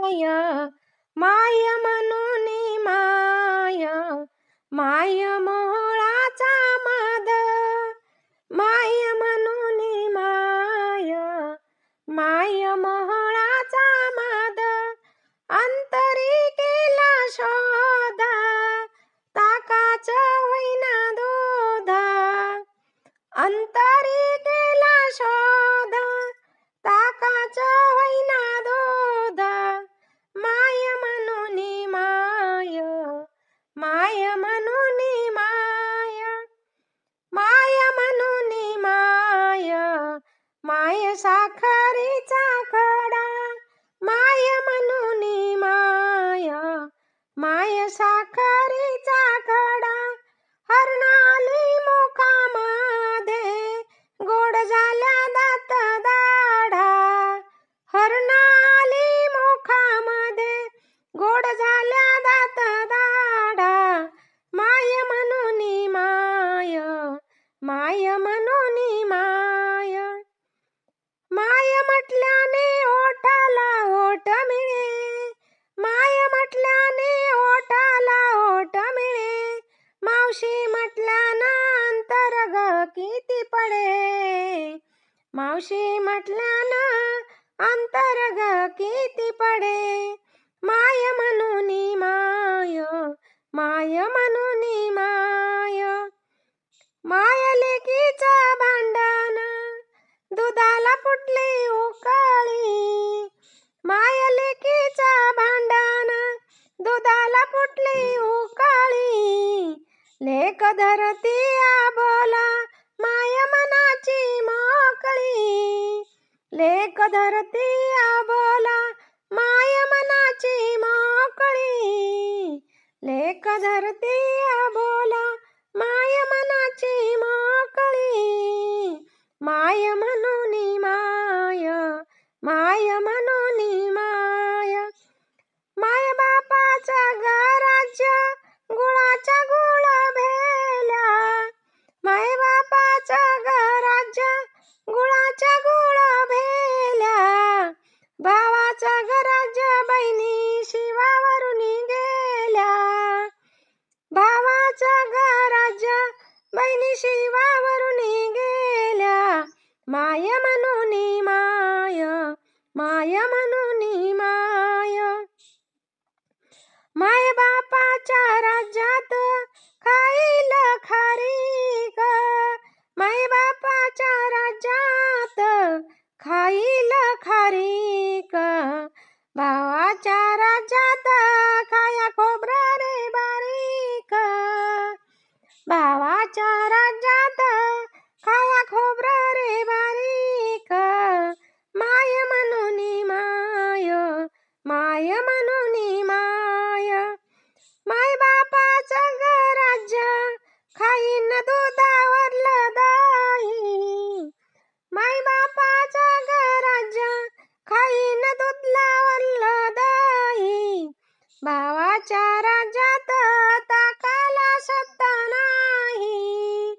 माय माय म्हणून माय माय मोहळाचा मध माय म्हणून माय माय मोहळाचा मध अंतरी केला शोध ताकाच होईना दूध अंतरी केला शोध ताकाच होईना दूध माय म्हणून माय माय म्हणून माय माय म्हणून माय माय साखरेचा खडा माय म्हणून माय माय साखरेचा खडा हरणाली मुखामध्ये गोड झाल्या दात दाढा हरणाली मुखामध्ये गोड झाल्या दात दाढा माय म्हणून माय माय म्हणून माय माय म्हटल्याने ओठाला ओठ मिळे माय म्हटल्याने ओठाला ओठ मिळे मावशी म्हटल्यानं अंतर ग किती पडे मावशी म्हटल्यानं अंतर ग किती पडे माय म्हणून माय माय म्हणून माय माय लेकीचं भांडण दुधाला फुटली उकळी माय लेकीचं भांडण दुधाला फुटली उकळी लेक धरती बोला माय मनाची मोकळी लेक धरती बोला माय मनाची मोकळी लेक धरती बोला माय मनाची मोकळी माय म्हणून माय माय म्हणून माय माय बापाचं राज्य गुळाच्या गुळ भेल्या माय बापाचं राज्य गुळाच्या गुळ भेल्या भावाचं राज्य बहिणी शिवावरून गेल्या भावाचं राज्य बहिणी शिवावरून गेल्या माय म्हणून माय माय म्हणून माय माय बापाच्या राज्यात खाईल खारीक माय बापाच्या राज्यात खाईल खारीक भावाच्या राज्यात खाया खोबरं रे बारीक भावाच्या राज्यात खाया खोबरं रे बारीक माय म्हणून माय माय म्हणून माय माय बापाचं राज्य खाईन दुधावरलं दही माय बापाचं राज्य खाईन दुधावरलं दही भावाच्या राज्यात ताकाला सत्ता नाही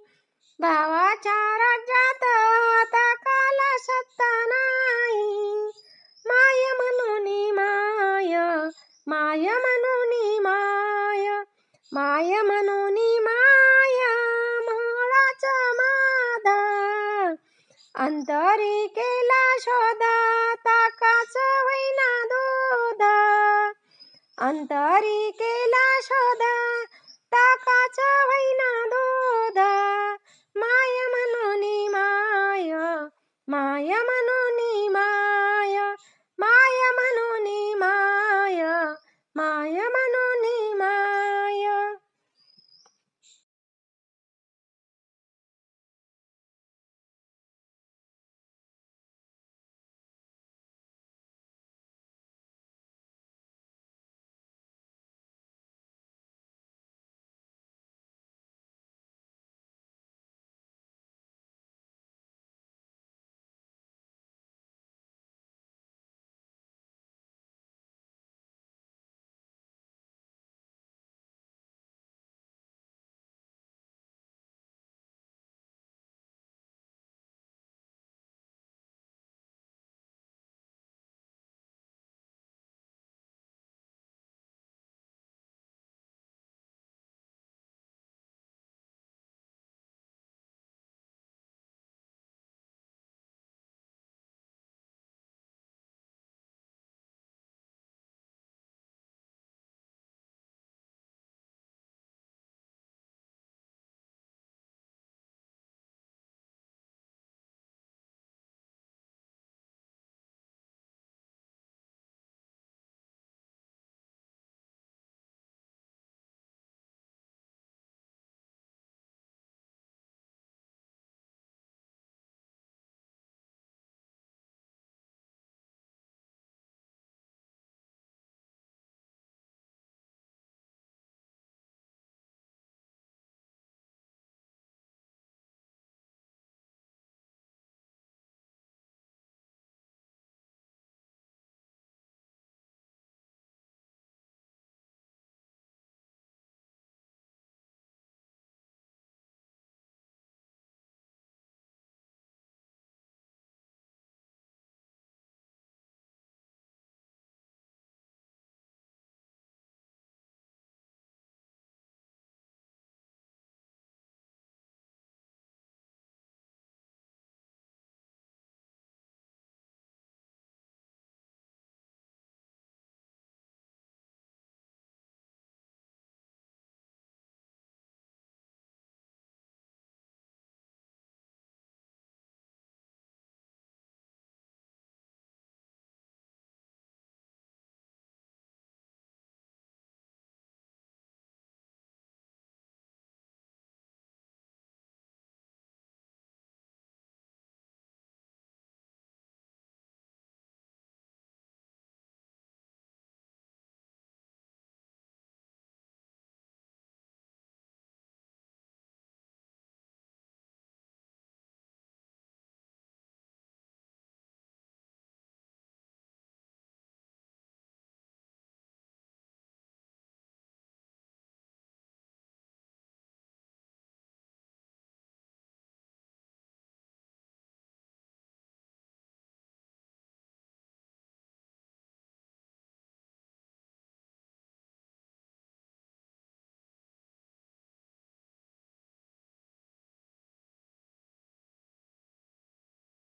भावाच्या राज्यात ताकाला सत्ता नाही माय म्हणून माय माय म्हणून माय माय म्हणून माय मोहळाचं मध अंतरी केला शोध ताकाच होईना दूध अंतरी केला शोध ताकाच